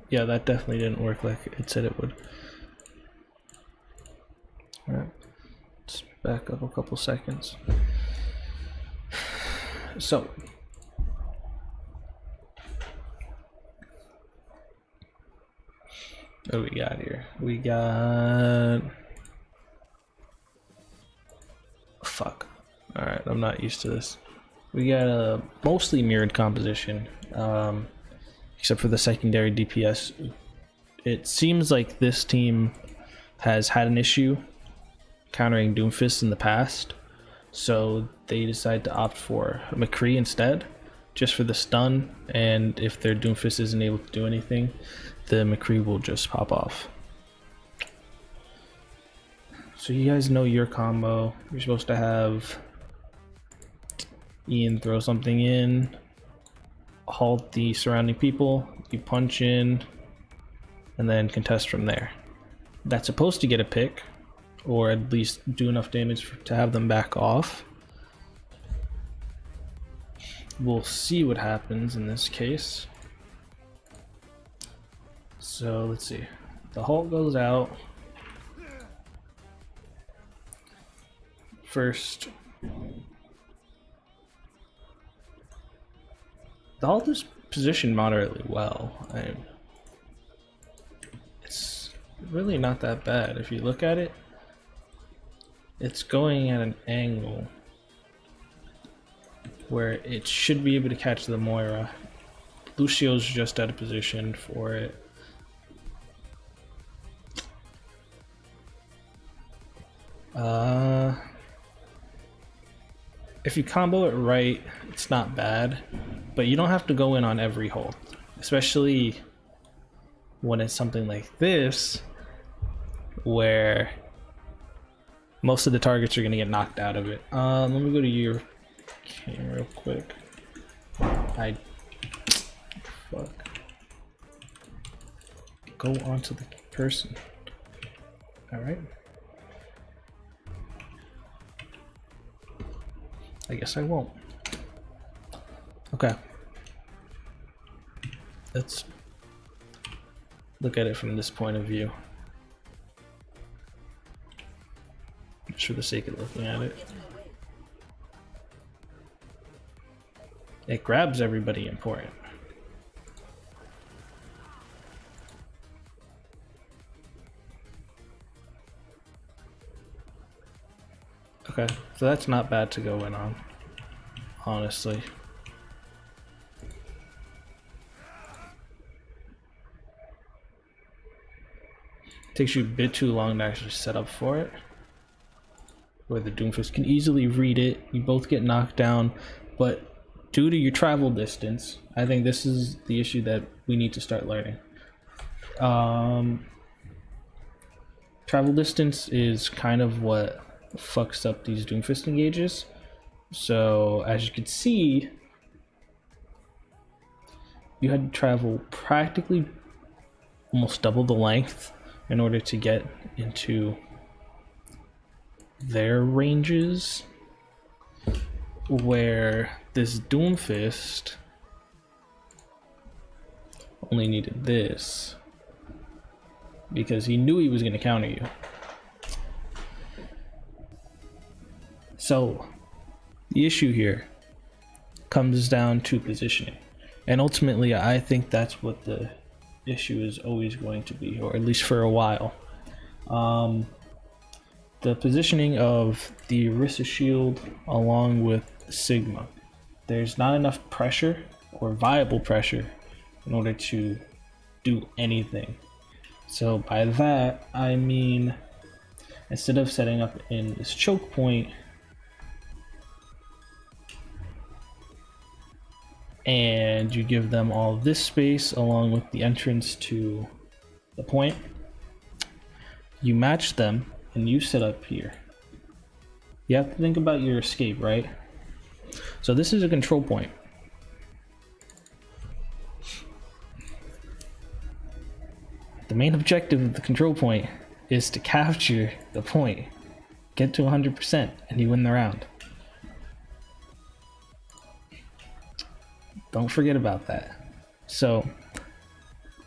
Yeah, that definitely didn't work like it said it would. Alright, let's back up a couple seconds. So, what do we got here? We got... Fuck. Alright, I'm not used to this. We got a mostly mirrored composition, except for the secondary DPS. It seems like this team has had an issue countering Doomfist in the past, so they decided to opt for McCree instead, just for the stun, and if their Doomfist isn't able to do anything, the McCree will just pop off. So you guys know your combo. You're supposed to have Ian throw something in, halt the surrounding people, you punch in, and then contest from there. That's supposed to get a pick, or at least do enough damage to have them back off. We'll see what happens in this case. So let's see. The halt goes out. First, the halt is positioned moderately well. It's really not that bad. If you look at it, it's going at an angle where it should be able to catch the Moira. Lucio's just out of position for it. If you combo it right, it's not bad, but you don't have to go in on every hold, especially when it's something like this, where most of the targets are going to get knocked out of it. Let me go to your camera real quick. Fuck. Go onto the person. Alright. I guess I won't. Okay. Let's look at it from this point of view. Just for the sake of looking at it. It grabs everybody important. Okay, so that's not bad to go in on, honestly. Takes you a bit too long to actually set up for it, where the Doomfist can easily read it. You both get knocked down, but due to your travel distance, I think this is the issue that we need to start learning. Travel distance is kind of what fucks up these Doomfist engages. So as you can see, you had to travel practically almost double the length in order to get into their ranges, where this Doomfist only needed this because he knew he was going to counter you. So the issue here comes down to positioning, and ultimately I think that's what the issue is always going to be, or at least for a while. The positioning of the Orisa shield along with Sigma, there's not enough pressure or viable pressure in order to do anything. So by that I mean, instead of setting up in this choke point and you give them all this space along with the entrance to the point, you match them and you set up here. You have to think about your escape, right? So this is a control point. The main objective of the control point is to capture the point, get to 100%, and you win the round. Don't forget about that. So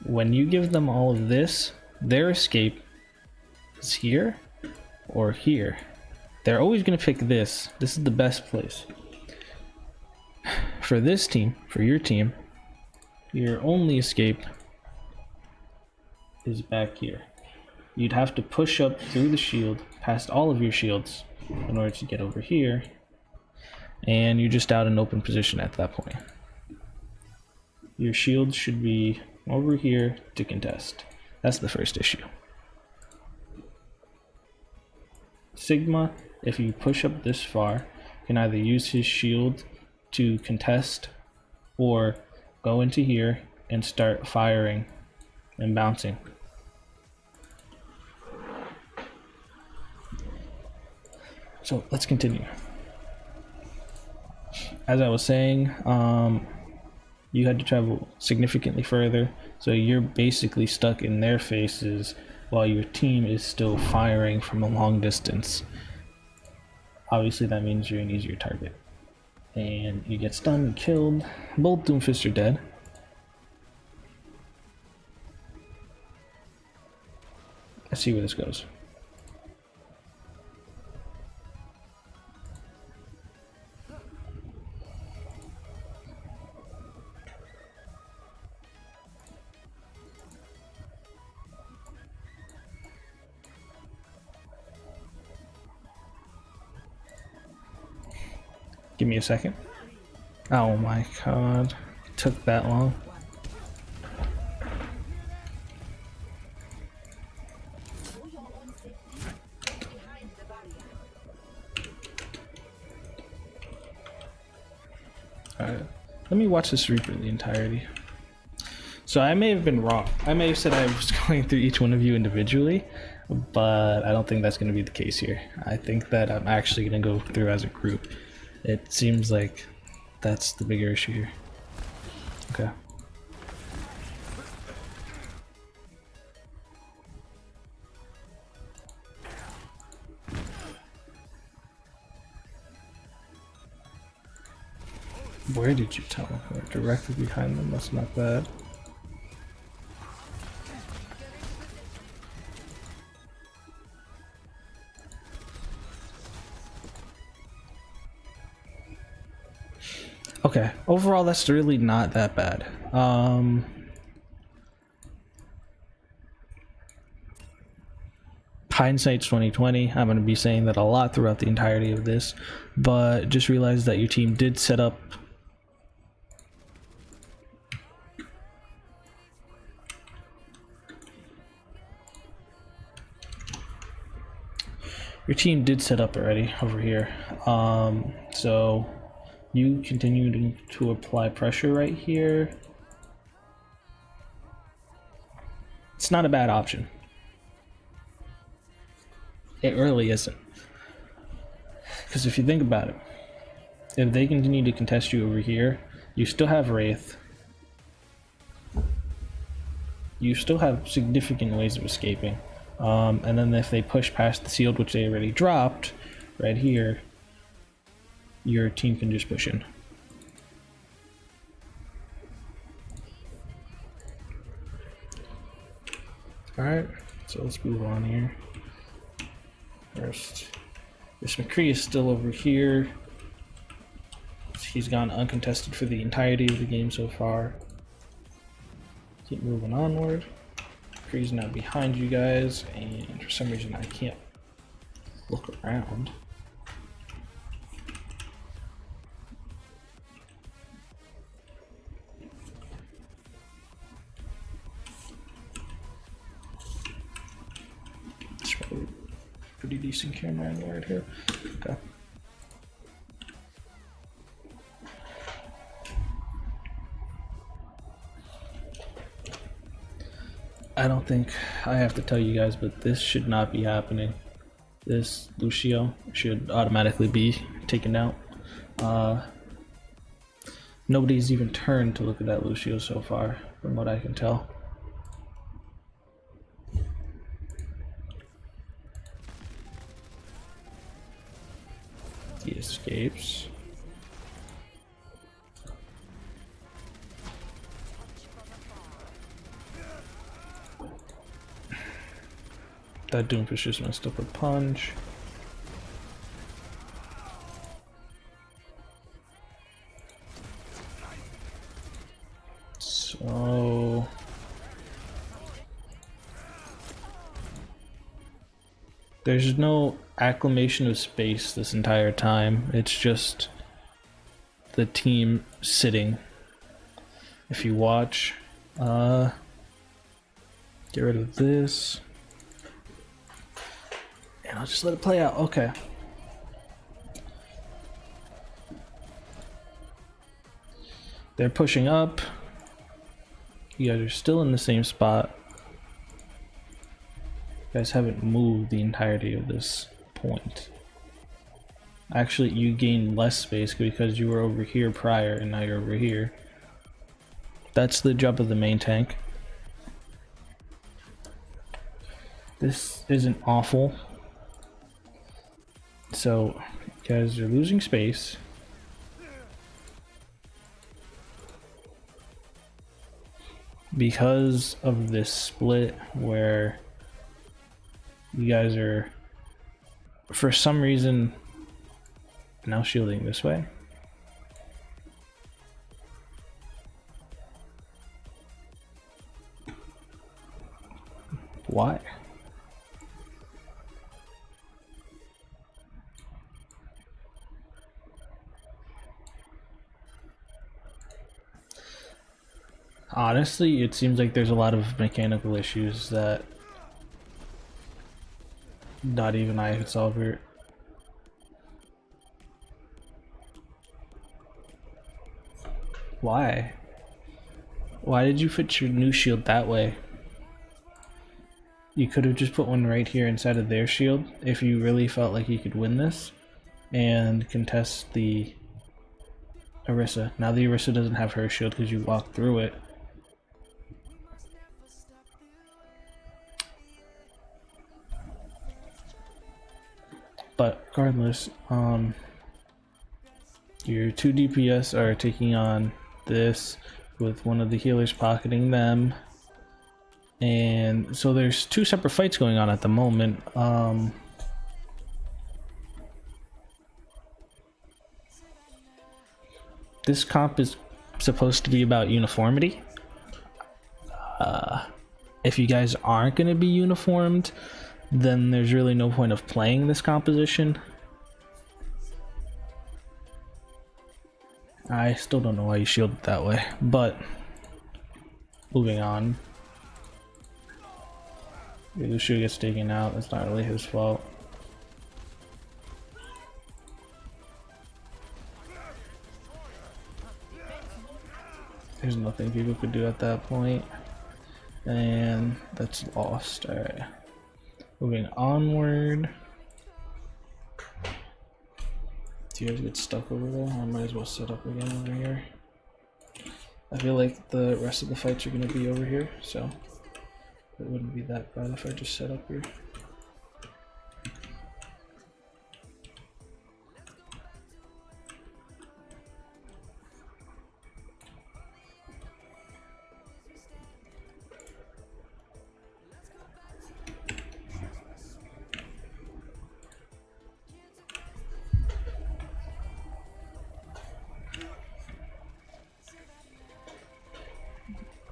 when you give them all of this, their escape is here or here. They're always going to pick this. This is the best place. For this team, for your team, your only escape is back here. You'd have to push up through the shield, past all of your shields, in order to get over here. And you're just out in open position at that point. Your shields should be over here to contest. That's the first issue. Sigma, if you push up this far, can either use his shield to contest or go into here and start firing and bouncing. So let's continue. As I was saying, you had to travel significantly further, so you're basically stuck in their faces while your team is still firing from a long distance. Obviously that means you're an easier target. And you get stunned and killed. Both Doomfists are dead. Let's see where this goes. Give me a second. Oh my god. It took that long. Alright. Let me watch this Reaper the entirety. So I may have been wrong. I may have said I was going through each one of you individually, but I don't think that's going to be the case here. I think that I'm actually going to go through as a group. It seems like that's the bigger issue here. Okay. Where did you teleport? Directly behind them? That's not bad. Okay, overall that's really not that bad. Hindsight's 2020. I'm going to be saying that a lot throughout the entirety of this, but just realize that your team did set up already over here. So you continue to apply pressure right here. It's not a bad option. It really isn't. Because if you think about it, if they continue to contest you over here, you still have Wraith. You still have significant ways of escaping. And then if they push past the shield, which they already dropped, right here, your team can just push in. Alright, so let's move on here. First, this McCree is still over here. He's gone uncontested for the entirety of the game so far. Keep moving onward. McCree's now behind you guys, and for some reason I can't look around. It's probably pretty decent camera angle right here. Okay. I don't think I have to tell you guys, but this should not be happening. This Lucio should automatically be taken out. Nobody's even turned to look at that Lucio so far, from what I can tell. He escapes. That Doomfish just messed up a punch. So there's no acclimation of space this entire time. It's just the team sitting. If you watch, get rid of this. And I'll just let it play out. Okay. They're pushing up. You guys are still in the same spot. You guys haven't moved the entirety of this point. Actually, you gained less space because you were over here prior and now you're over here. That's the job of the main tank. This isn't awful. So, you guys are losing space. Because of this split where you guys are, for some reason, now shielding this way. Why? Honestly, it seems like there's a lot of mechanical issues that not even I could solve here. Why? Why did you fit your new shield that way? You could have just put one right here inside of their shield if you really felt like you could win this and contest the Orisa. Now the Orisa doesn't have her shield because you walked through it. But regardless, your 2 DPS are taking on this with one of the healers pocketing them. And so there's 2 separate fights going on at the moment. This comp is supposed to be about uniformity. If you guys aren't going to be uniformed, then there's really no point of playing this composition. I still don't know why you shielded that way, but moving on. Lucio gets taken out, that's not really his fault. There's nothing people could do at that point. And that's lost. Alright. Moving onward. Do you guys get stuck over there? I might as well set up again over here. I feel like the rest of the fights are going to be over here, so it wouldn't be that bad if I just set up here.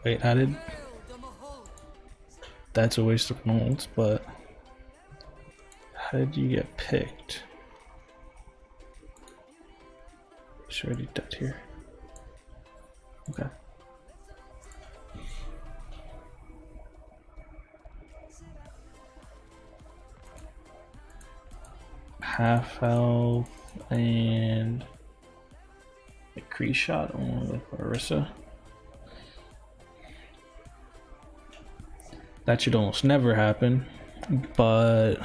Wait, how did... That's a waste of molds, but... How did you get picked? She's already dead here. Okay. Half health and... a Kree shot on with Orisa. That should almost never happen, but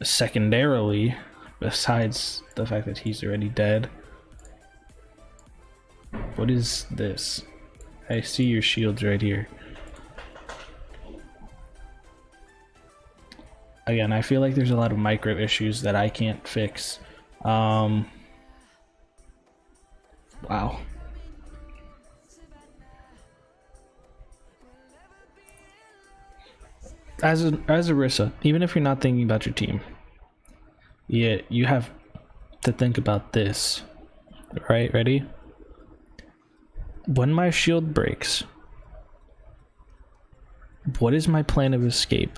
secondarily, besides the fact that he's already dead, what is this? I see your shields right here. Again, I feel like there's a lot of micro issues that I can't fix. Wow. as Arissa, even if you're not thinking about your team, yeah, you have to think about this. Right, ready? When my shield breaks, what is my plan of escape?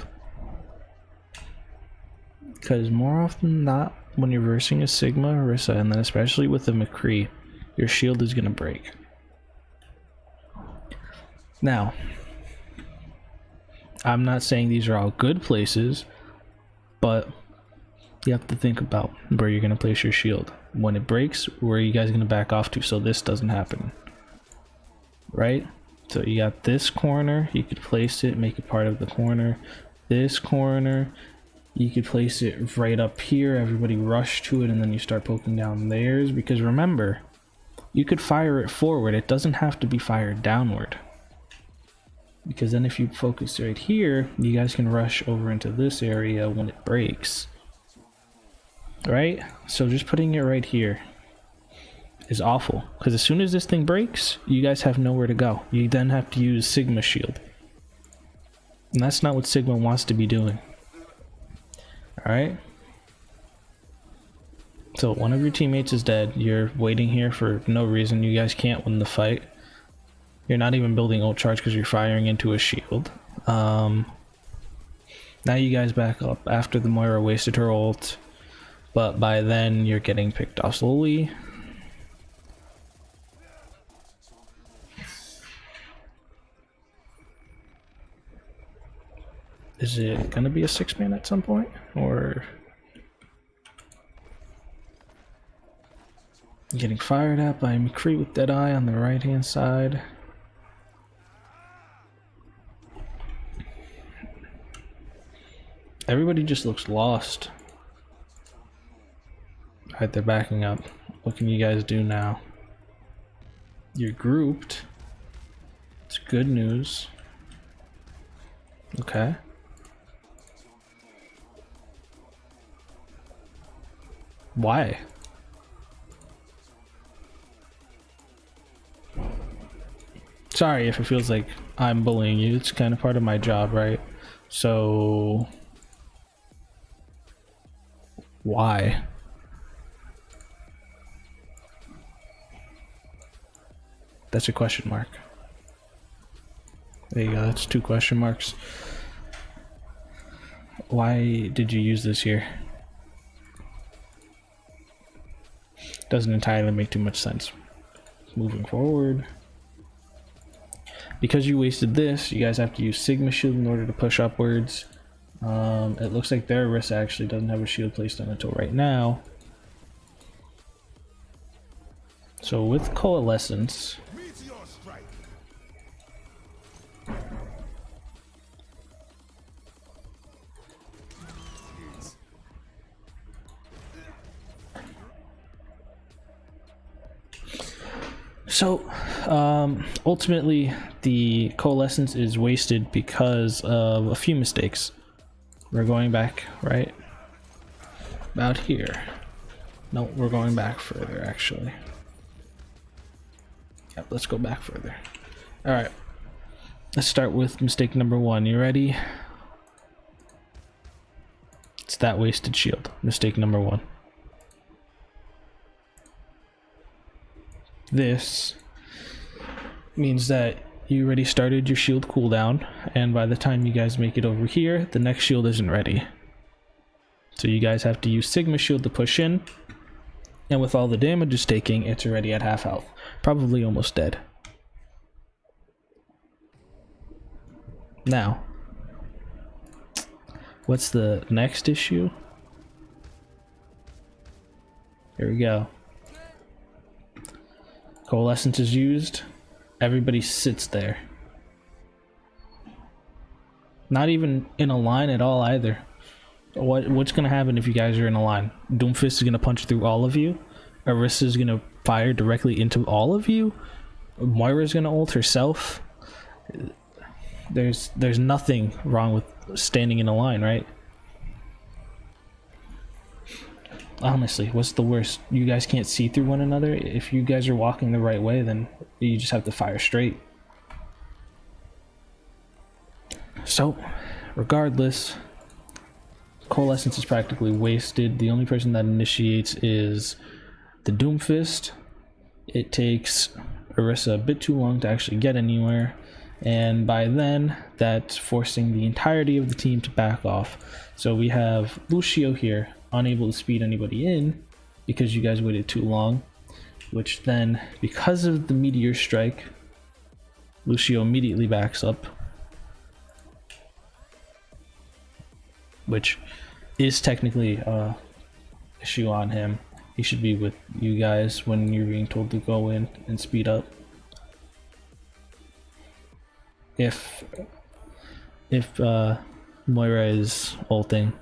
Because more often than not, when you're versing a Sigma or Orisa, and then especially with the McCree, your shield is going to break. Now, I'm not saying these are all good places, but you have to think about where you're going to place your shield. When it breaks, where are you guys going to back off to so this doesn't happen? Right? So you got this corner, you could place it, make it part of the corner. This corner, you could place it right up here, everybody rush to it, and then you start poking down theirs. Because remember, you could fire it forward, it doesn't have to be fired downward. Because then if you focus right here, you guys can rush over into this area when it breaks. Right? So just putting it right here is awful, because as soon as this thing breaks, you guys have nowhere to go. You then have to use Sigma shield, and that's not what Sigma wants to be doing. Alright, so one of your teammates is dead. You're waiting here for no reason. You guys can't win the fight. You're not even building ult charge because you're firing into a shield. Now you guys back up after the Moira wasted her ult, but by then you're getting picked off slowly. Is it gonna be a 6-man at some point, or getting fired at by McCree with Deadeye on the right hand side? Everybody just looks lost. Alright, they're backing up. What can you guys do now? You're grouped. It's good news. Okay. Why? Sorry if it feels like I'm bullying you. It's kind of part of my job, right? So why? That's a question mark. There you go, that's 2 question marks. Why did you use this here? Doesn't entirely make too much sense. Moving forward, because you wasted this, you guys have to use Sigma shield in order to push upwards. It looks like their Orisa actually doesn't have a shield placed on until right now. So with Coalescence, ultimately the Coalescence is wasted because of a few mistakes. We're going back, right? About here. No, we're going back further, actually. Yep, let's go back further. Alright. Let's start with mistake number 1. You ready? It's that wasted shield. Mistake number 1. This means that you already started your shield cooldown, and by the time you guys make it over here, the next shield isn't ready. So you guys have to use Sigma shield to push in, and with all the damage it's taking, it's already at half health. Probably almost dead. Now, what's the next issue? Here we go. Coalescence is used. Everybody sits there. Not even in a line at all either. What's gonna happen if you guys are in a line? Doomfist is gonna punch through all of you. Orisa is gonna fire directly into all of you. Moira's gonna ult herself. There's nothing wrong with standing in a line, right? Honestly, what's the worst? You guys can't see through one another? If you guys are walking the right way, then you just have to fire straight. So, regardless, Coalescence is practically wasted. The only person that initiates is the Doomfist. It takes Orisa a bit too long to actually get anywhere, and by then that's forcing the entirety of the team to back off. So we have Lucio here unable to speed anybody in because you guys waited too long, which then, because of the meteor strike, Lucio immediately backs up, which is technically a issue on him. He should be with you guys when you're being told to go in and speed up. If Moira is ulting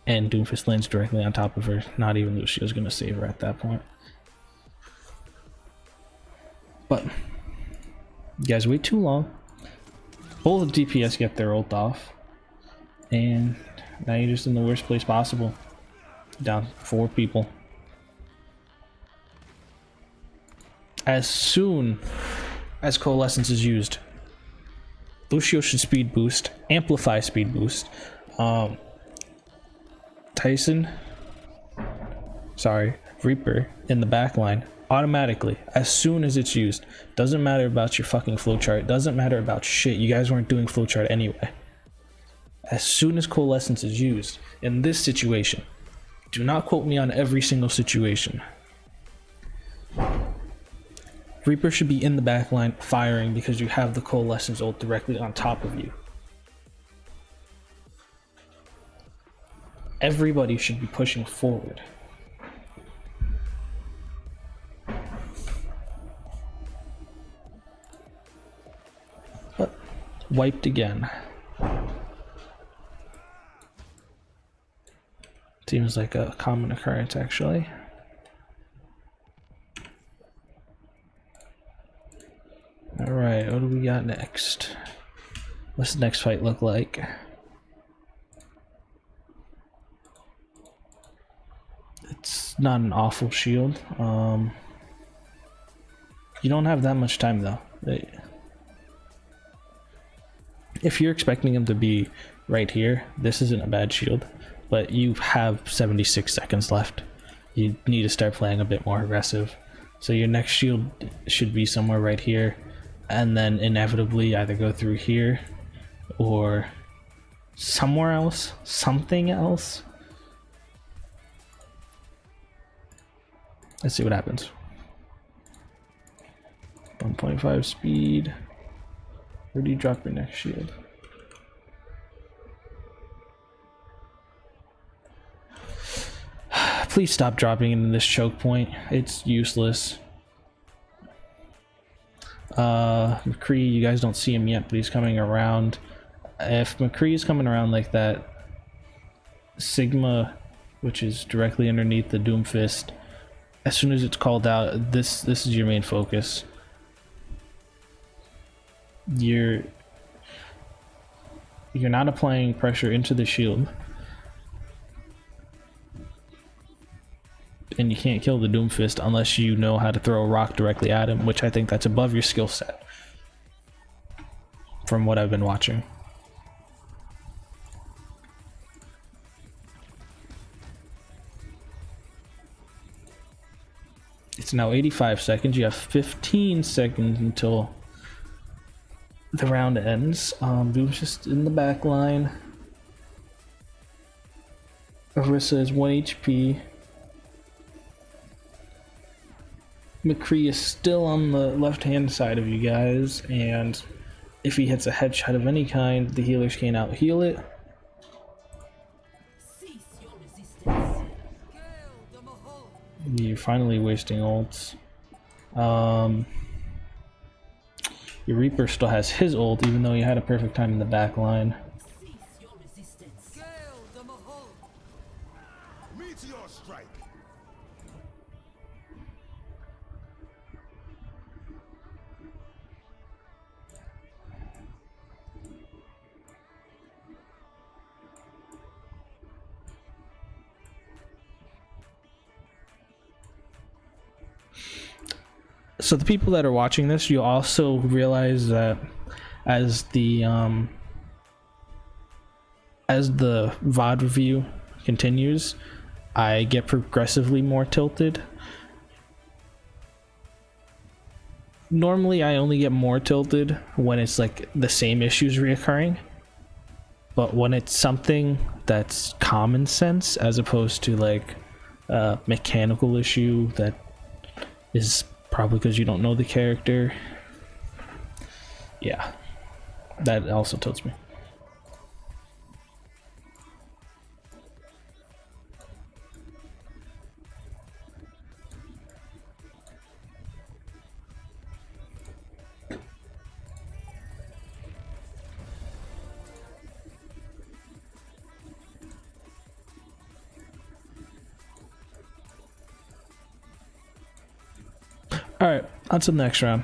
and Doomfist lands directly on top of her, not even Lucio's gonna save her at that point. But you guys wait too long. Both DPS get their ult off, and now you're just in the worst place possible. Down 4 people. As soon as Coalescence is used, Lucio should speed boost, amplify speed boost. Reaper in the back line automatically as soon as it's used. Doesn't matter about your fucking flowchart, doesn't matter about shit. You guys weren't doing flowchart anyway. As soon as Coalescence is used in this situation, do not quote me on every single situation, Reaper should be in the back line firing because you have the Coalescence ult directly on top of you. Everybody should be pushing forward. But wiped again. Seems like a common occurrence, actually. Alright, what do we got next? What's the next fight look like? It's not an awful shield. You don't have that much time though. If you're expecting him to be right here, this isn't a bad shield, but you have 76 seconds left. You need to start playing a bit more aggressive. So your next shield should be somewhere right here, and then inevitably either go through here or somewhere else, something else. Let's see what happens. 1.5 speed. Where do you drop your next shield? Please stop dropping into this choke point. It's useless. McCree, you guys don't see him yet, but he's coming around. If McCree is coming around like that, Sigma, which is directly underneath the Doomfist, as soon as it's called out, this is your main focus. You're not applying pressure into the shield, and you can't kill the Doomfist unless you know how to throw a rock directly at him, which I think that's above your skill set from what I've been watching. It's now 85 seconds. You have 15 seconds until the round ends. Doom's just in the back line. Orisa is 1 HP. McCree is still on the left-hand side of you guys, and if he hits a headshot of any kind, the healers can't out-heal it. You're finally wasting ults. Your Reaper still has his ult, even though he had a perfect time in the back line. So the people that are watching this, you'll also realize that as the as the VOD review continues, I get progressively more tilted. Normally, I only get more tilted when it's like the same issues reoccurring. But when it's something that's common sense as opposed to like a mechanical issue that is probably because you don't know the character, yeah, that also tilts me. All right, on to the next round.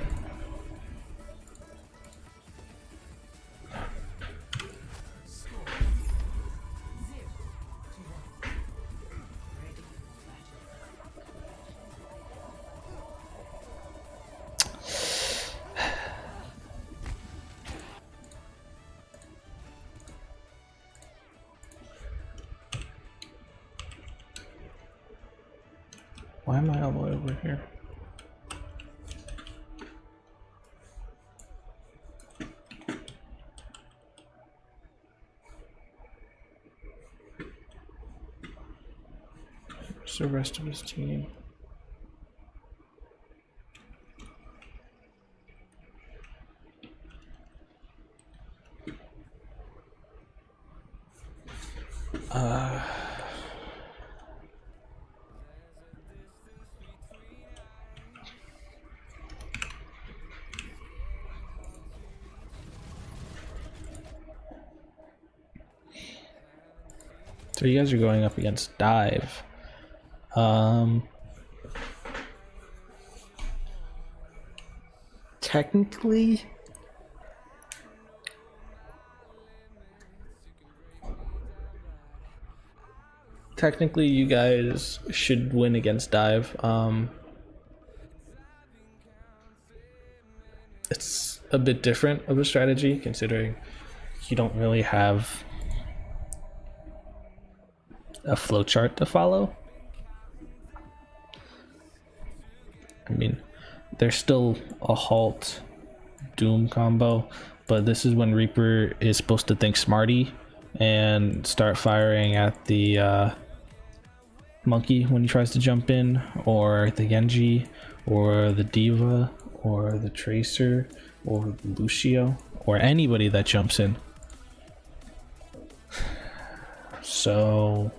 Why am I all the way over here? Where's the rest of his team? So you guys are going up against Dive. Technically, you guys should win against Dive. It's a bit different of a strategy considering you don't really have a flowchart to follow. I mean, there's still a halt Doom combo, but this is when Reaper is supposed to think smarty and start firing at the monkey when he tries to jump in, or the Genji, or the Diva, or the Tracer, or Lucio, or anybody that jumps in. So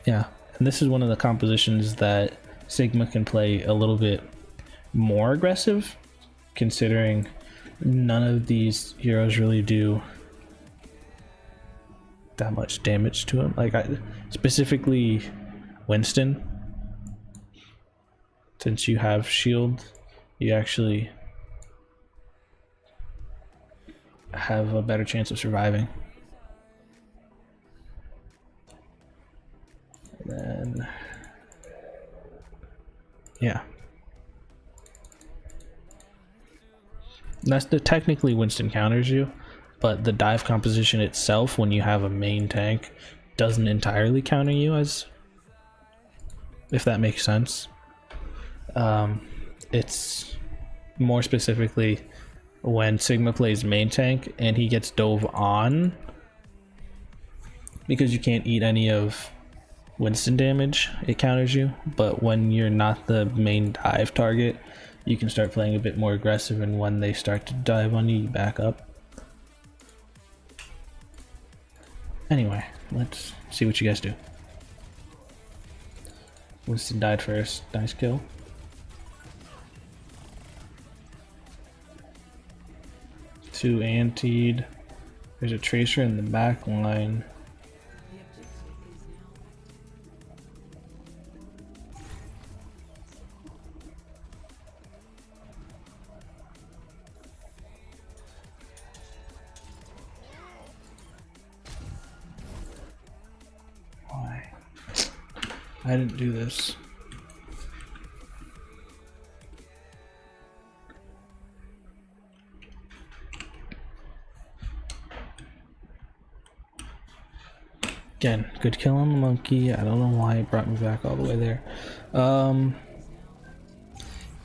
yeah, and this is one of the compositions that Sigma can play a little bit more aggressive, considering none of these heroes really do that much damage to him. Like, specifically Winston, since you have shield, you actually have a better chance of surviving. And then, yeah. That's technically Winston counters you, but the dive composition itself, when you have a main tank, doesn't entirely counter you, as if that makes sense. It's more specifically when Sigma plays main tank and he gets dove on, because you can't eat any of Winston damage, it counters you. But when you're not the main dive target, you can start playing a bit more aggressive, and when they start to dive on you, you back up. Anyway, let's see what you guys do. Winston died first. Nice kill. Two antied. There's a Tracer in the back line. Why? I didn't do this. Again, good kill on the monkey. I don't know why it brought me back all the way there.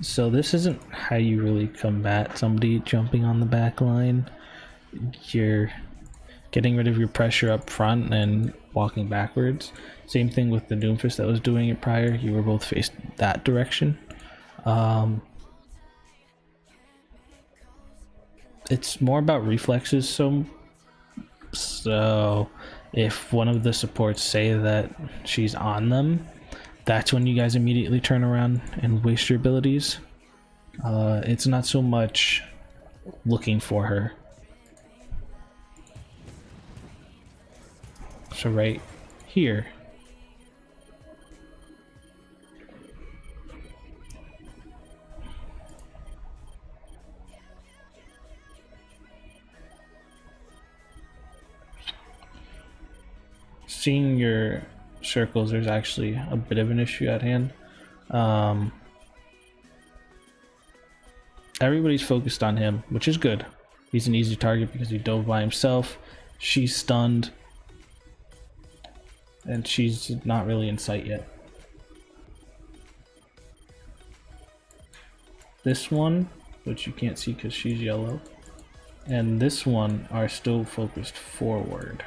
So this isn't how you really combat somebody jumping on the back line. You're getting rid of your pressure up front and walking backwards. Same thing with the Doomfist that was doing it prior. You were both faced that direction. It's more about reflexes, so if one of the supports say that she's on them, that's when you guys immediately turn around and waste your abilities. It's not so much looking for her. So right here. Seeing your circles, there's actually a bit of an issue at hand. Everybody's focused on him, which is good. He's an easy target because he dove by himself. She's stunned. And she's not really in sight yet. This one, which you can't see because she's yellow, and this one are still focused forward.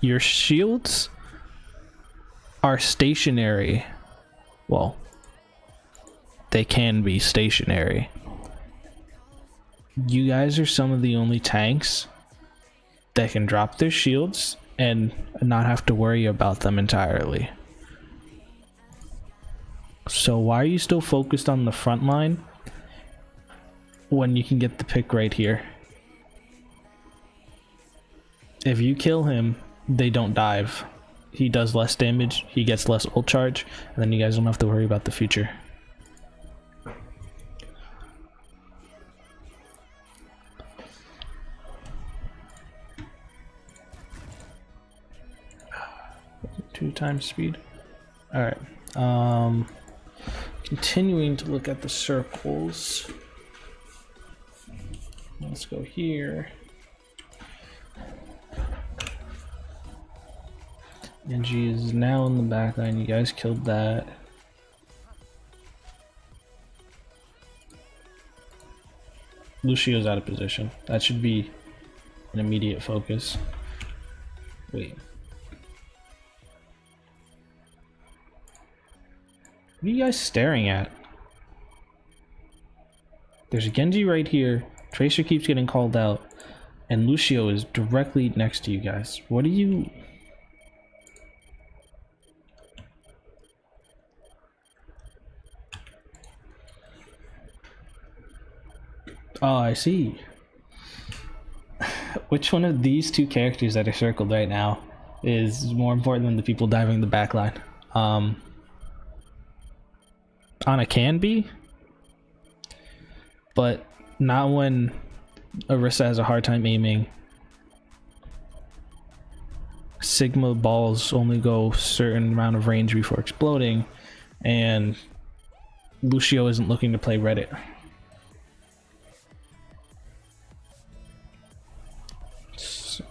Your shields are stationary. Well, they can be stationary. You guys are some of the only tanks that can drop their shields and not have to worry about them entirely. So why are you still focused on the front line when you can get the pick right here? If you kill him, they don't dive. He does less damage, he gets less ult charge, and then you guys don't have to worry about the future. Two times speed. Alright. Continuing to look at the circles. Let's go here. Genji is now in the back line. You guys killed that. Lucio's out of position. That should be an immediate focus. Wait. What are you guys staring at? There's a Genji right here. Tracer keeps getting called out. And Lucio is directly next to you guys. What are you... Oh, I see. Which one of these two characters that are circled right now is more important than the people diving the back line? Ana can be, but not when Orisa has a hard time aiming. Sigma balls only go a certain amount of range before exploding, and Lucio isn't looking to play Reddit. So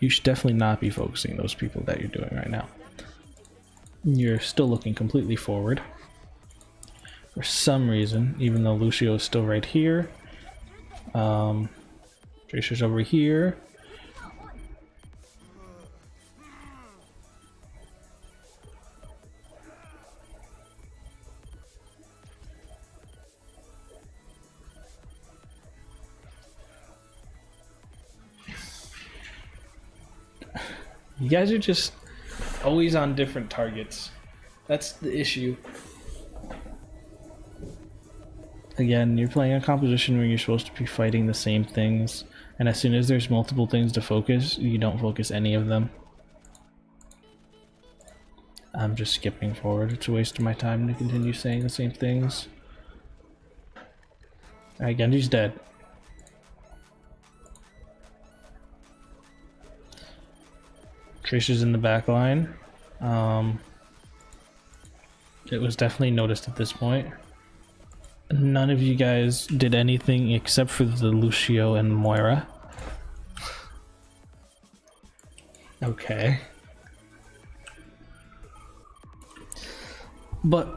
you should definitely not be focusing those people that you're doing right now. You're still looking completely forward. For some reason, even though Lucio is still right here. Tracer's over here. You guys are just always on different targets. That's the issue. Again, you're playing a composition where you're supposed to be fighting the same things, and as soon as there's multiple things to focus, you don't focus any of them. I'm just skipping forward. It's a waste of my time to continue saying the same things. Alright, Genji's dead. Tracer's in the back line. It was definitely noticed at this point. None of you guys did anything except for the Lucio and Moira. Okay. But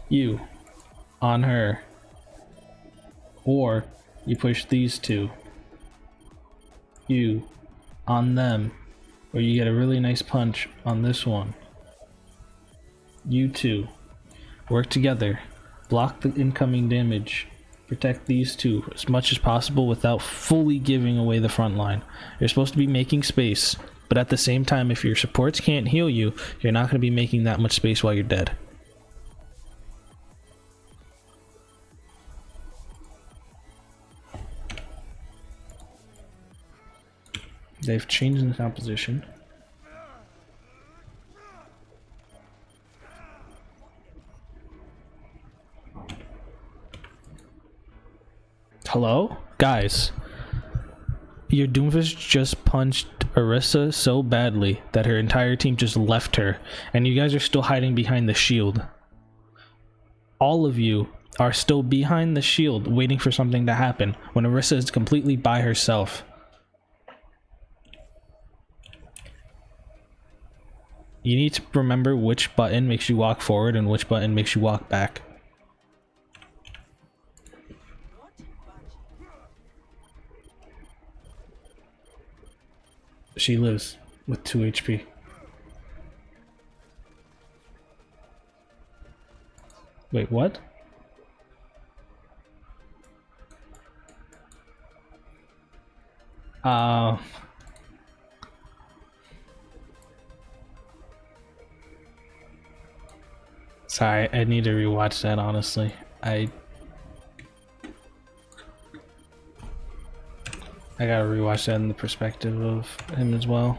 you on her, or you push these two, you on them, or you get a really nice punch on this one. You two work together, block the incoming damage, protect these two as much as possible without fully giving away the front line. You're supposed to be making space, but at the same time, if your supports can't heal you, you're not going to be making that much space while you're dead. They've changed the composition. Hello? Guys. Your Doomfist just punched Orisa so badly that her entire team just left her, and you guys are still hiding behind the shield. All of you are still behind the shield waiting for something to happen when Orisa is completely by herself. You need to remember which button makes you walk forward and which button makes you walk back. She lives with 2 HP. Wait, what? Sorry, I need to rewatch that, honestly. I gotta rewatch that in the perspective of him as well.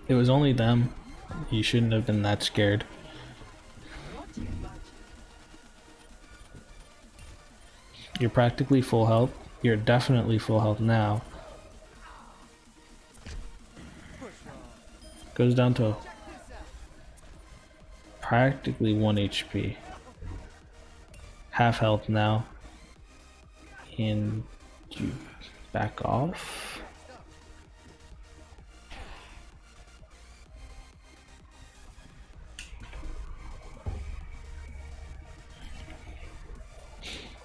It was only them. You shouldn't have been that scared. You're practically full health. You're definitely full health now. Goes down to practically 1 HP. Half health now. And you back off.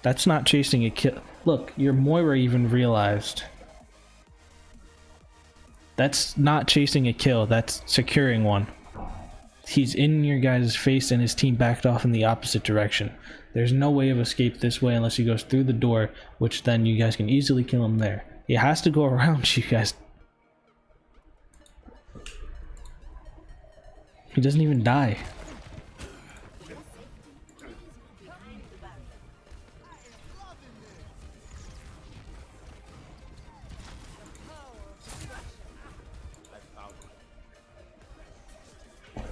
That's not chasing a kill. Look, your Moira even realized. That's not chasing a kill, that's securing one. He's in your guys' face and his team backed off in the opposite direction. There's no way of escape this way unless he goes through the door, which then you guys can easily kill him there. He has to go around you guys. He doesn't even die.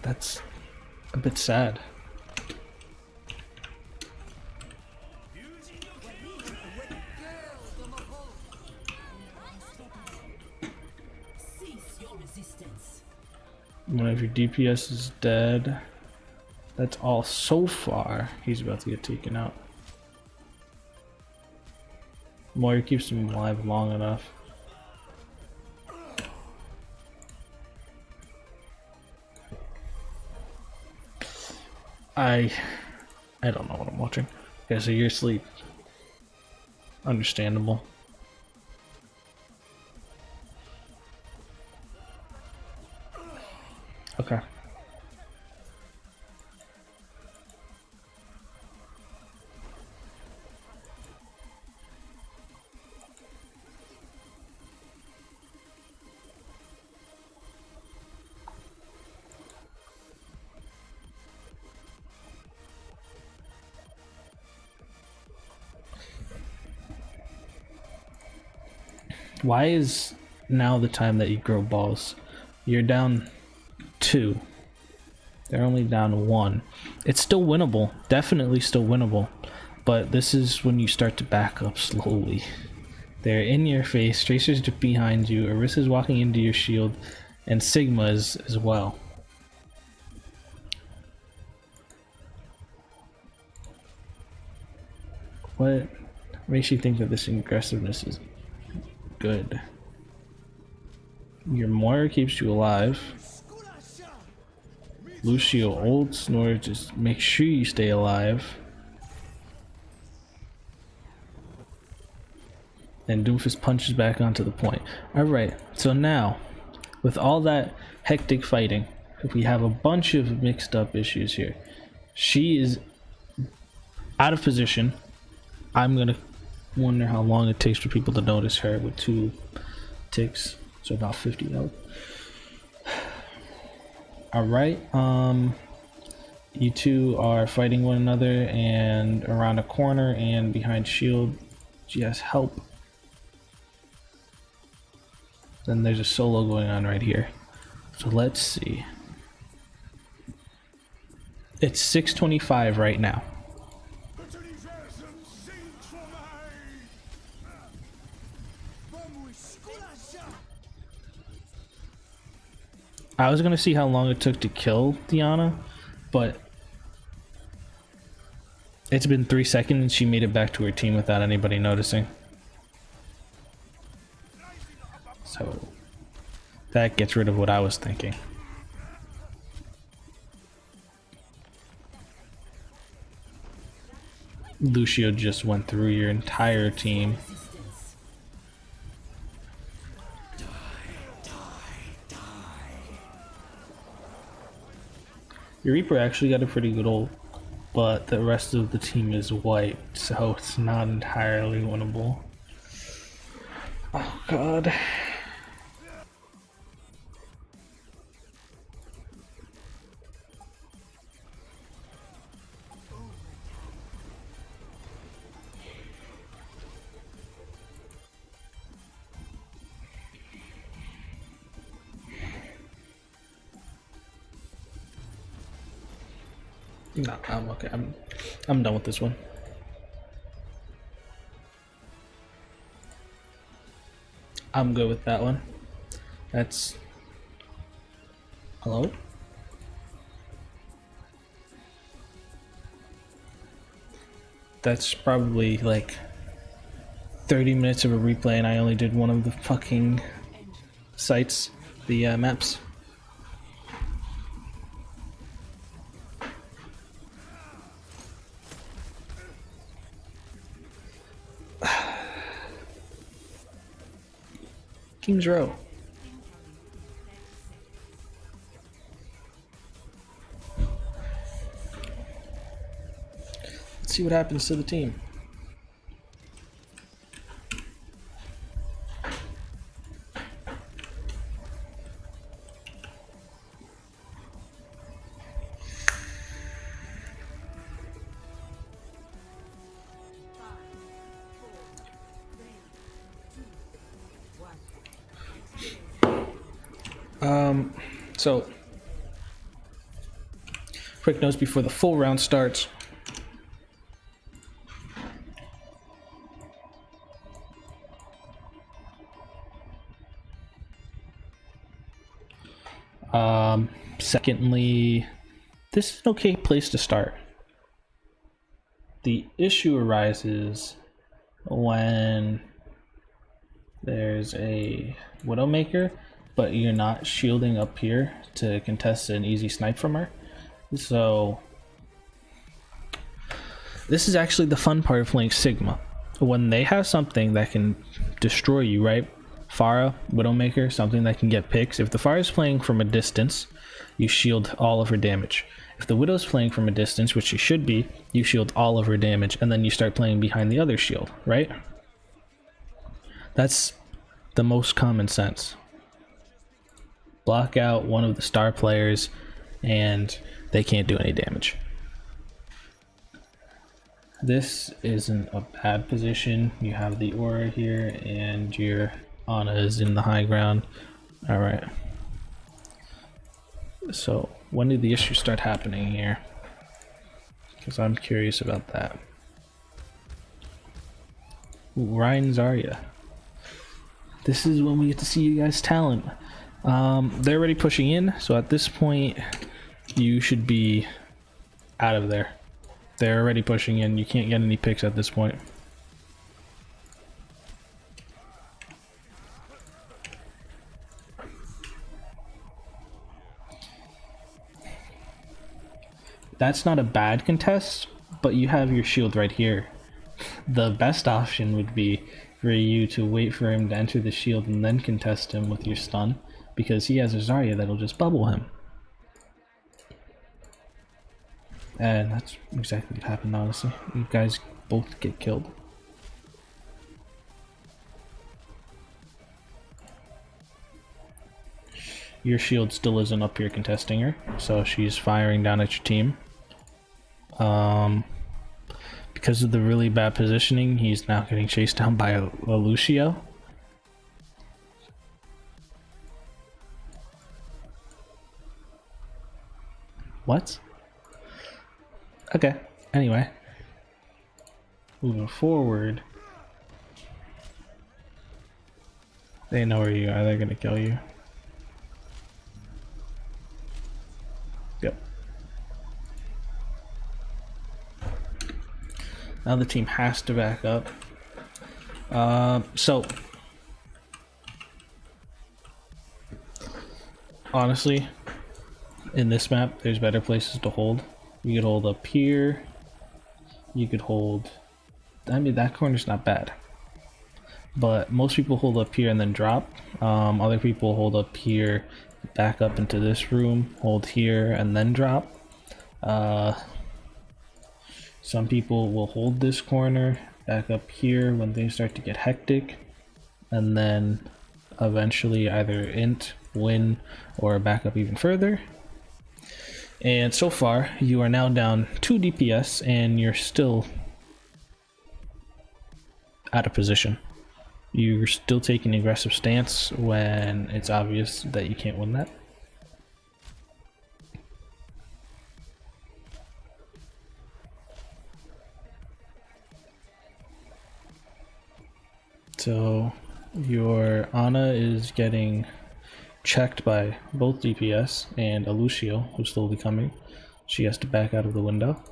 That's a bit sad. One of your DPS is dead. That's all so far. He's about to get taken out. Moira keeps him alive long enough. I don't know what I'm watching. Okay, so you're asleep. Understandable. Okay. Why is now the time that you grow balls? You're down 2. They're only down 1. It's still winnable, definitely still winnable, but this is when you start to back up slowly. They're in your face, Tracer's behind you, Orissa's walking into your shield, and Sigma's as well. What makes you think that this aggressiveness is good? Your Moira keeps you alive. Lucio ults in order to make sure you stay alive. And Doomfist punches back onto the point. Alright, so now, with all that hectic fighting, we have a bunch of mixed up issues here. She is out of position. I'm gonna wonder how long it takes for people to notice her with 2 ticks. So about 50 health. Alright, you two are fighting one another and around a corner and behind shield. She has help. Then there's a solo going on right here. So let's see. It's 6:25 right now. I was gonna see how long it took to kill Diana, but it's been 3 seconds and she made it back to her team without anybody noticing. So that gets rid of what I was thinking. Lucio just went through your entire team. Your Reaper actually got a pretty good ult, but the rest of the team is wiped, so it's not entirely winnable. Oh god. No, I'm okay. I'm done with this one. I'm good with that one. That's... Hello? That's probably like 30 minutes of a replay and I only did one of the fucking sites, the maps. King's Row. Let's see what happens to the team. So quick notes before the full round starts. Secondly, this is an okay place to start. The issue arises when there's a Widowmaker, but you're not shielding up here to contest an easy snipe from her. So this is actually the fun part of playing Sigma. When they have something that can destroy you, right? Pharah, Widowmaker, something that can get picks. If the Pharah's playing from a distance, you shield all of her damage. If the Widow's playing from a distance, which she should be, you shield all of her damage, and then you start playing behind the other shield, right? That's the most common sense. Block out one of the star players and they can't do any damage. This isn't a bad position. You have the aura here and your Ana is in the high ground. Alright. So When did the issues start happening here? Because I'm curious about that. Ooh, Ryan Zarya. This is when we get to see you guys' talent. They're already pushing in, so at this point, you should be out of there. They're already pushing in. You can't get any picks at this point. That's not a bad contest, but you have your shield right here. The best option would be for you to wait for him to enter the shield and then contest him with your stun, because he has a Zarya that'll just bubble him. And that's exactly what happened, honestly. You guys both get killed. Your shield still isn't up here contesting her, so she's firing down at your team. Because of the really bad positioning, he's now getting chased down by a Lucio. What? Okay, anyway. Moving forward. They know where you are, they're gonna kill you. Yep. Now the team has to back up. So honestly, in this map, there's better places to hold. You could hold up here. You could hold... I mean, that corner's not bad. But most people hold up here and then drop. Other people hold up here, back up into this room, hold here, and then drop. Some people will hold this corner, back up here when things start to get hectic, and then eventually either int, win, or back up even further. And so far, you are now down 2 DPS and you're still out of position. You're still taking an aggressive stance when it's obvious that you can't win that. So your Ana is getting checked by both DPS and a Lucio who's slowly coming. She has to back out of the window.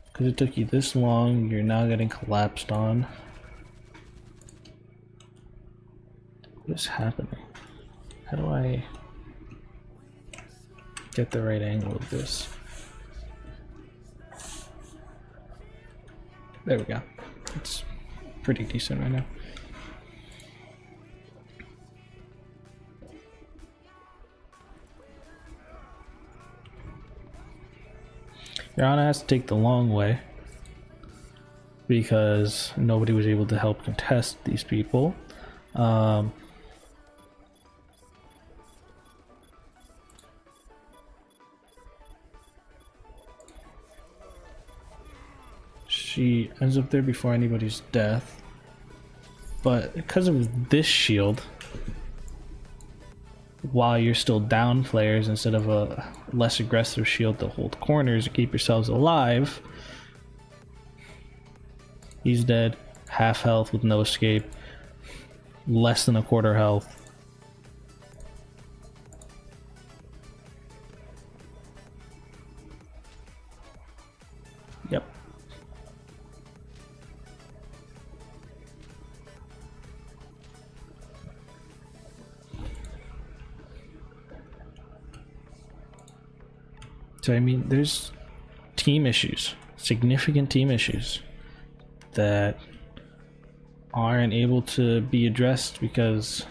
Because it took you this long, you're now getting collapsed on. What is happening? How do I get the right angle of this? There we go. It's pretty decent right now. Your Ana has to take the long way because nobody was able to help contest these people. She ends up there before anybody's death, but because of this shield, while you're still down players instead of a less aggressive shield to hold corners and keep yourselves alive, he's dead, half health with no escape, less than a quarter health. Yep. So I mean, there's team issues, significant team issues that aren't able to be addressed because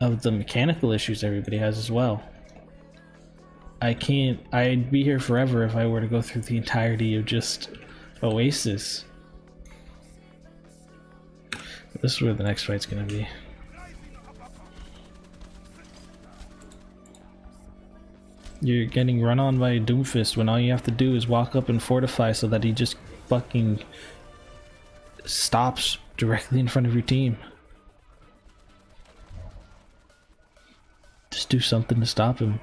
of the mechanical issues everybody has as well. I'd be here forever if I were to go through the entirety of just Oasis. This is where the next fight's gonna be. You're getting run on by a Doomfist when all you have to do is walk up and fortify so that he just fucking stops directly in front of your team. Just do something to stop him.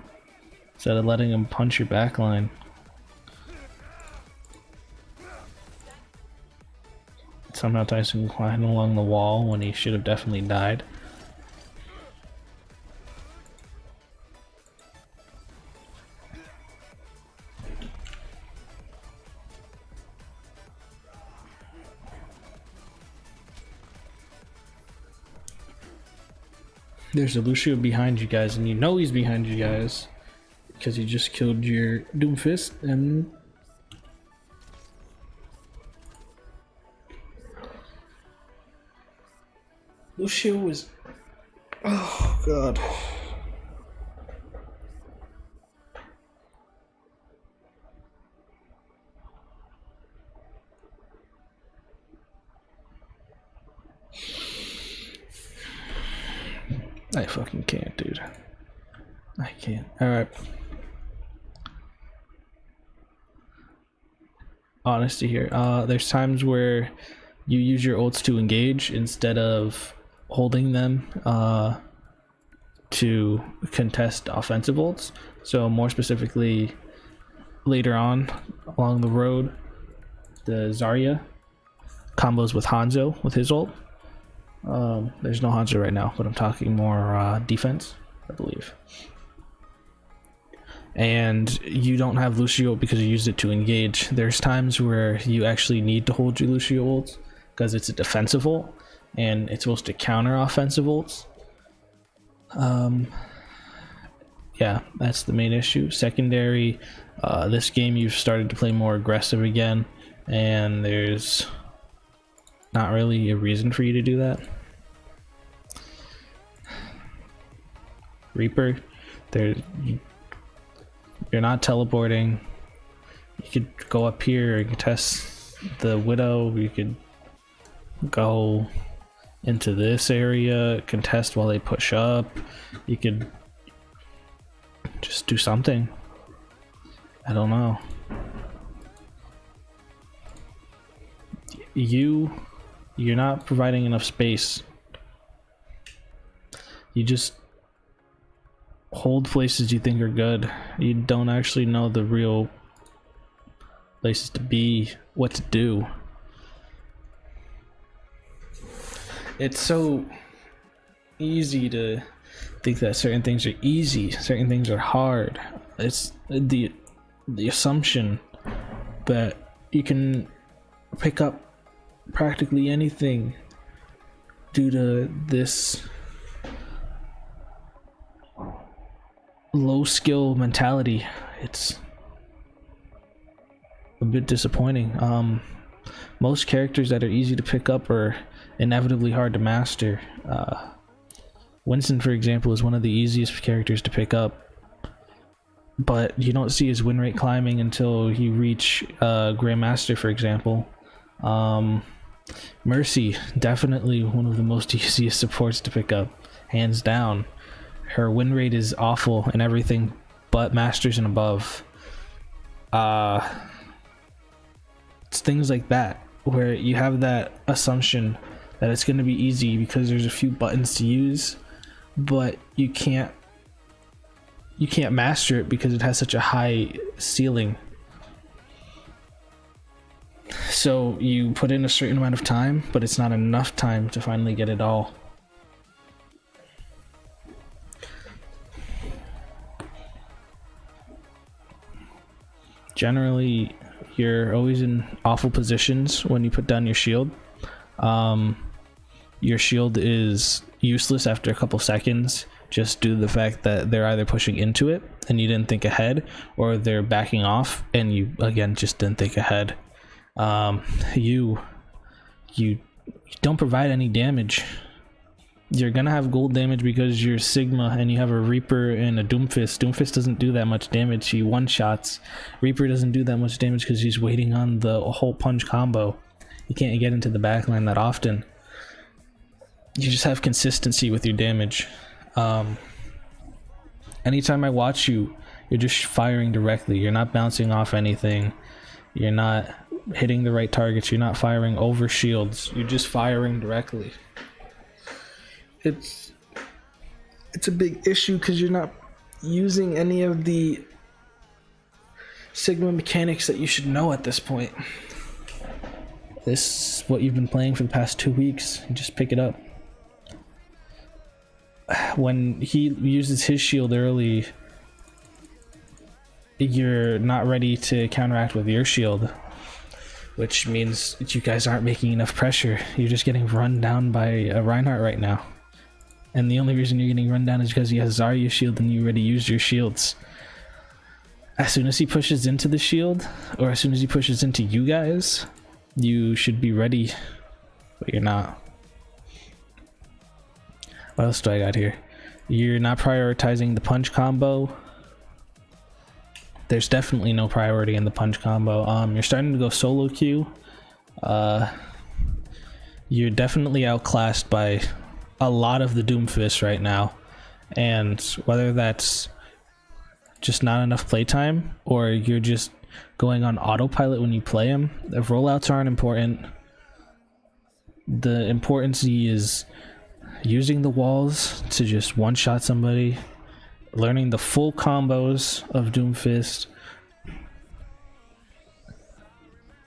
instead of letting him punch your backline. Somehow Tyson climbed along the wall when he should have definitely died. There's a Lucio behind you guys, and you know he's behind you guys because he just killed your Doomfist, and Lucio was... oh god. I fucking can't, dude. I can't. Alright. Honesty here. There's times where you use your ults to engage instead of holding them to contest offensive ults. So more specifically, later on along the road, the Zarya combos with Hanzo with his ult. There's no Hanzo right now, but I'm talking more defense, I believe. And you don't have Lucio because you used it to engage. There's times where you actually need to hold your Lucio ults because it's a defensive ult and it's supposed to counter offensive ults. Yeah, that's the main issue. Secondary, this game you've started to play more aggressive again, and there's not really a reason for you to do that. Reaper, you're not teleporting. You could go up here, you could test the Widow, you could go into this area, contest while they push up, you could just do something. I don't know. You're not providing enough space. You just hold places you think are good. You don't actually know the real places to be, what to do. It's so easy to think that certain things are easy, certain things are hard. It's the assumption that you can pick up practically anything due to this low skill mentality. It's a bit disappointing. Most characters that are easy to pick up are inevitably hard to master. Winston, for example, is one of the easiest characters to pick up, but you don't see his win rate climbing until you reach Grandmaster, for example. Mercy, definitely one of the most easiest supports to pick up, hands down. Her win rate is awful in everything but Masters and above. It's things like that where you have that assumption that it's going to be easy because there's a few buttons to use, but you can't master it because it has such a high ceiling. So you put in a certain amount of time, but it's not enough time to finally get it all. Generally, you're always in awful positions when you put down your shield. Your shield is useless after a couple seconds just due to the fact that they're either pushing into it and you didn't think ahead, or they're backing off and you again just didn't think ahead. You don't provide any damage. You're gonna have gold damage because you're Sigma and you have a Reaper and a Doomfist. Doomfist doesn't do that much damage, he one-shots. Reaper doesn't do that much damage because he's waiting on the whole punch combo. You can't get into the backline that often. You just have consistency with your damage. Anytime I watch you, you're just firing directly. You're not bouncing off anything. You're not hitting the right targets. You're not firing over shields. You're just firing directly. It's a big issue because you're not using any of the Sigma mechanics that you should know at this point. This is what you've been playing for the past 2 weeks. Just pick it up. When he uses his shield early, you're not ready to counteract with your shield, which means that you guys aren't making enough pressure. You're just getting run down by a Reinhardt right now. And the only reason you're getting run down is because he has Zarya's shield and you already used your shields. As soon as he pushes into the shield, or as soon as he pushes into you guys, you should be ready, but you're not. What else do I got here? You're not prioritizing the punch combo. There's definitely no priority in the punch combo. You're starting to go solo queue. You're definitely outclassed by a lot of the Doomfists right now, and whether that's just not enough playtime or you're just going on autopilot when you play him, the rollouts aren't important. The importance is using the walls to just one-shot somebody, learning the full combos of Doomfist,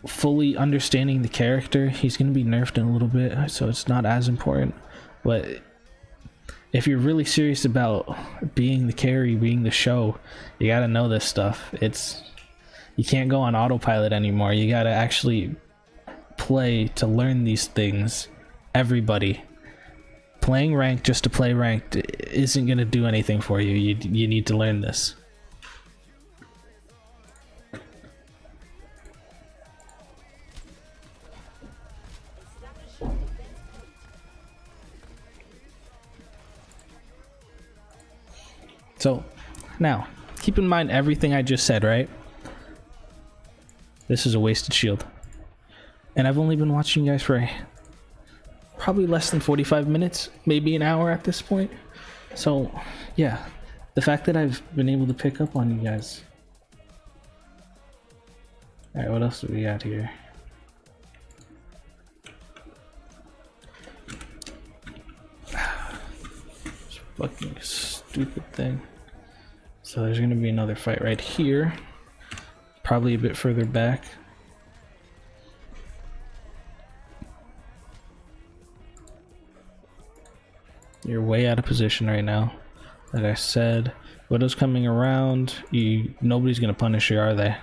fully understanding the character. He's going to be nerfed in a little bit, so it's not as important. But if you're really serious about being the carry, being the show, you got to know this stuff. You can't go on autopilot anymore. You got to actually play to learn these things. Everybody. Playing ranked just to play ranked isn't going to do anything for you. You need to learn this. So, now, keep in mind everything I just said, right? This is a wasted shield. And I've only been watching you guys for probably less than 45 minutes, maybe an hour at this point. So, yeah, the fact that I've been able to pick up on you guys. Alright, what else do we got here? This fucking stupid thing. So there's gonna be another fight right here. Probably a bit further back. You're way out of position right now. Like I said, Widow's coming around. Nobody's gonna punish you, are they?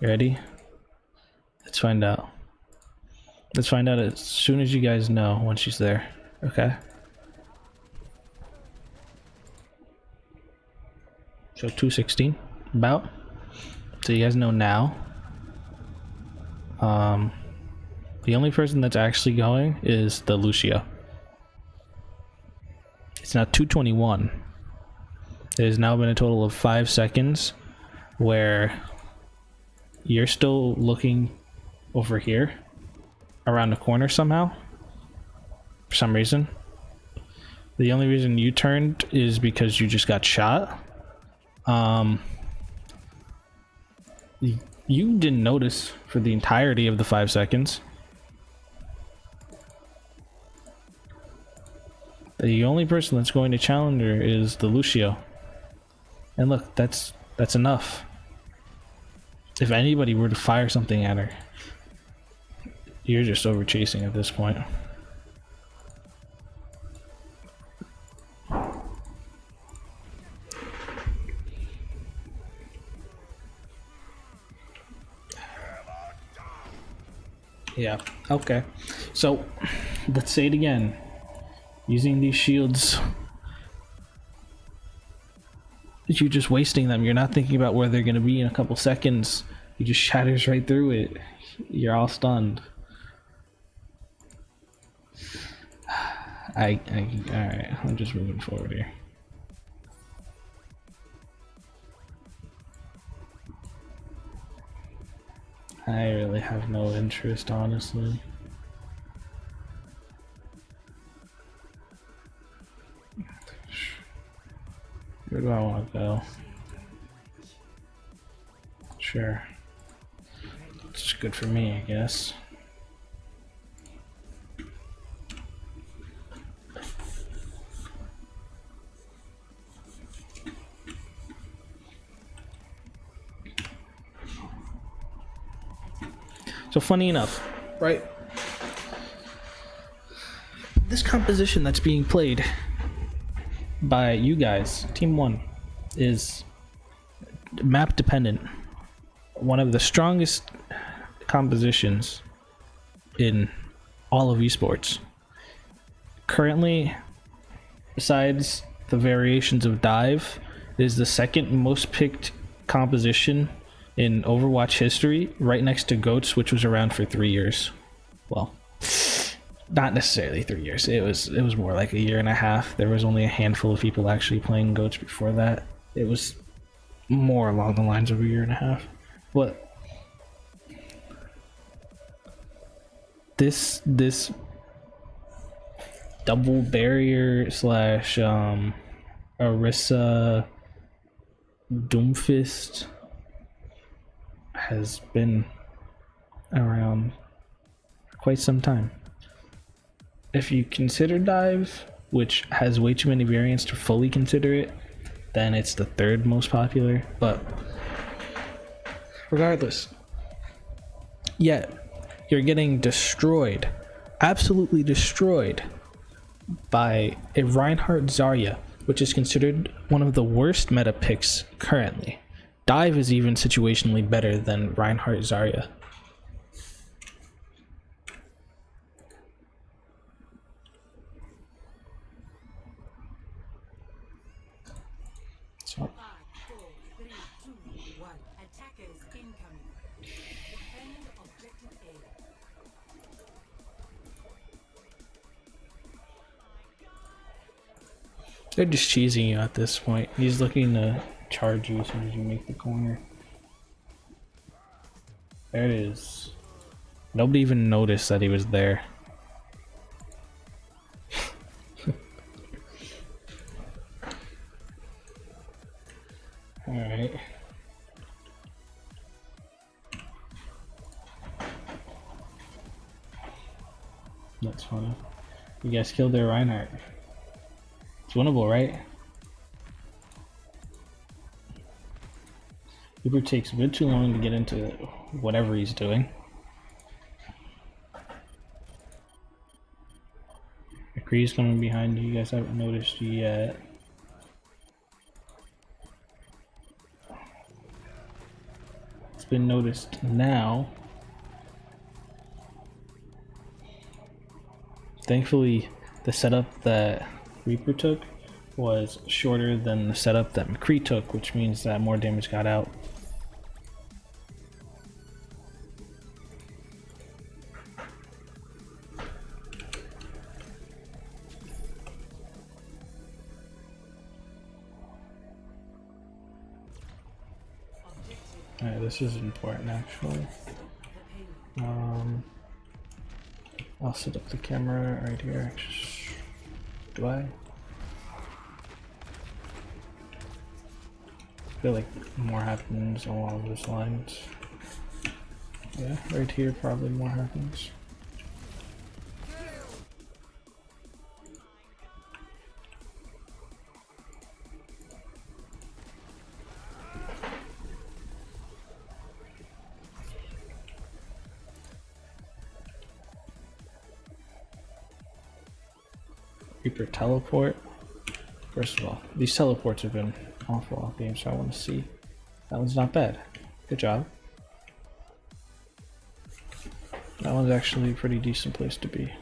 You ready? Let's find out. Let's find out as soon as you guys know when she's there. Okay? So 216, about. So you guys know now. The only person that's actually going is the Lucio. It's now 221. There's now been a total of 5 seconds where you're still looking over here around the corner somehow for some reason. The only reason you turned is because you just got shot. You didn't notice for the entirety of the 5 seconds. The only person that's going to challenge her is the Lucio. And look, that's enough. If anybody were to fire something at her, you're just over chasing at this point. Yeah, okay. So, let's say it again. Using these shields, you're just wasting them. You're not thinking about where they're going to be in a couple seconds. You just shatters right through it. You're all stunned. Alright, I'm just moving forward here. I really have no interest, honestly. Where do I want to go? Sure. It's good for me, I guess. So funny enough, right? This composition that's being played by you guys, Team 1, is map dependent. One of the strongest compositions in all of esports. Currently, besides the variations of dive, it is the second most picked composition in Overwatch history, right next to GOATS, which was around for 3 years. Well, not necessarily 3 years. It was more like a year and a half. There was only a handful of people actually playing GOATS before that. It was more along the lines of a year and a half. But this double barrier slash Orisa Doomfist has been around for quite some time. If you consider dive, which has way too many variants to fully consider it, then it's the third most popular. But regardless, yet you're getting destroyed, absolutely destroyed, by a Reinhardt Zarya, which is considered one of the worst meta picks currently. Dive is even situationally better than Reinhardt Zarya. So, they're just cheesing you at this point. He's looking to charge you as soon as you make the corner. There it is. Nobody even noticed that he was there. Alright. That's funny. You guys killed their Reinhardt. It's winnable, right? Uber takes a bit too long to get into whatever he's doing. McCree's coming behind you. You guys haven't noticed yet. It's been noticed now. Thankfully, the setup that Reaper took was shorter than the setup that McCree took, which means that more damage got out. Alright, this is important actually. I'll set up the camera right here. Do I? I feel like more happens along those lines. Yeah, right here probably more happens. Reaper teleport. First of all, these teleports have been awful all game, so I want to see. That one's not bad. Good job. That one's actually a pretty decent place to be.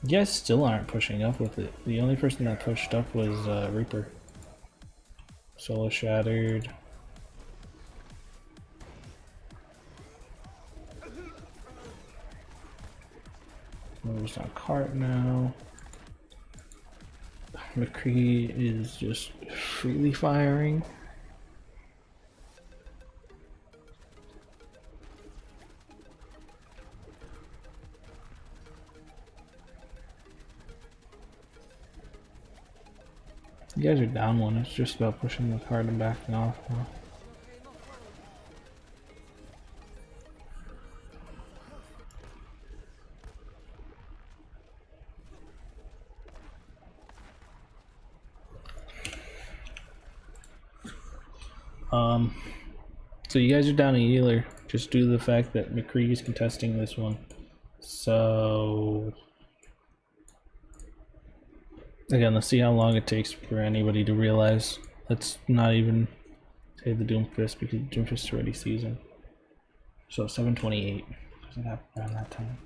You guys still aren't pushing up with it. The only person that pushed up was Reaper. Solo shattered. Moves on cart now. McCree is just freely firing. You guys are down one. It's just about pushing the cart and backing off now. Um, so you guys are down a healer just due to the fact that McCree is contesting this one. So again, let's see how long it takes for anybody to realize. Let's not even say the Doomfist because Doomfist already sees him. So 7:28. Doesn't happen around that time.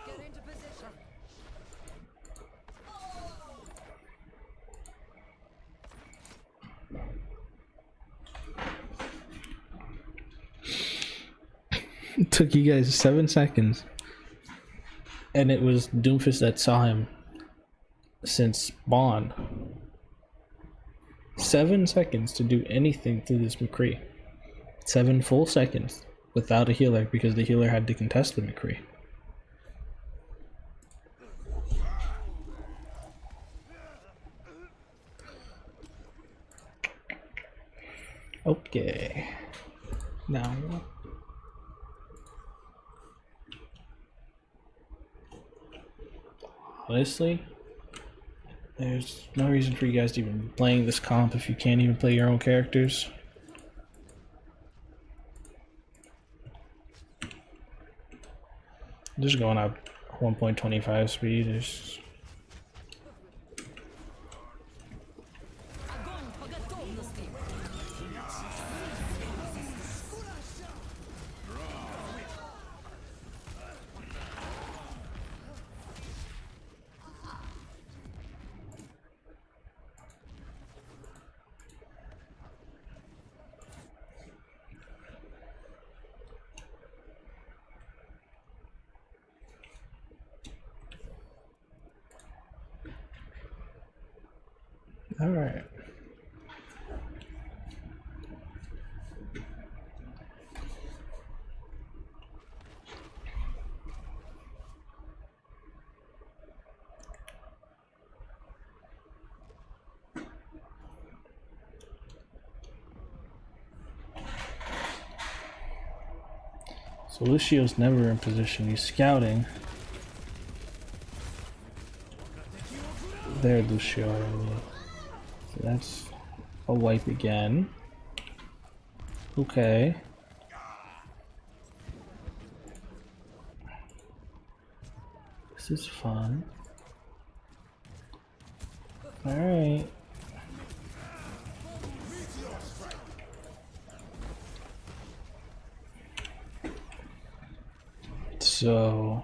Get into position. It took you guys 7 seconds. And it was Doomfist that saw him since spawn. 7 seconds to do anything to this McCree. 7 full seconds without a healer because the healer had to contest the McCree. Okay. Now honestly, there's no reason for you guys to even be playing this comp if you can't even play your own characters. Just going up 1.25 speed is all right. So Lucio's never in position. He's scouting. There, Lucio. So that's a wipe again. Okay. This is fun. Alright. So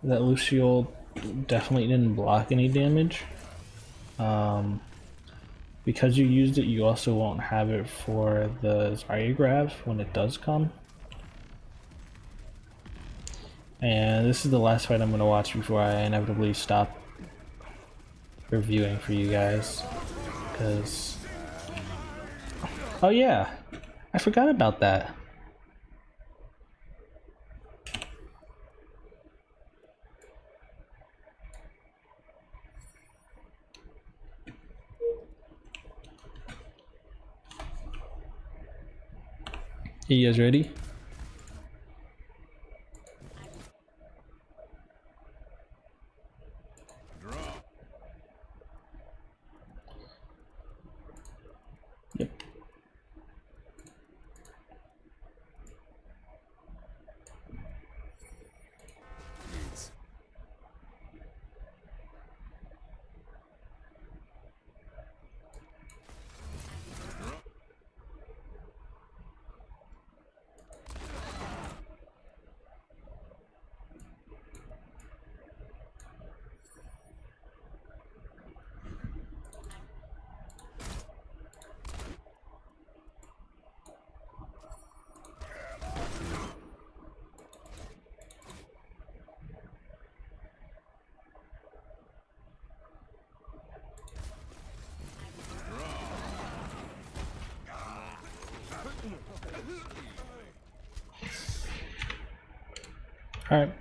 that Lucio definitely didn't block any damage. Because you used it, you also won't have it for the Zarya grab when it does come. And this is the last fight I'm going to watch before I inevitably stop reviewing for you guys. Because... oh yeah, I forgot about that. You guys ready? Yep. Alright.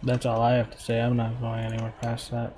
That's all I have to say. I'm not going anywhere past that.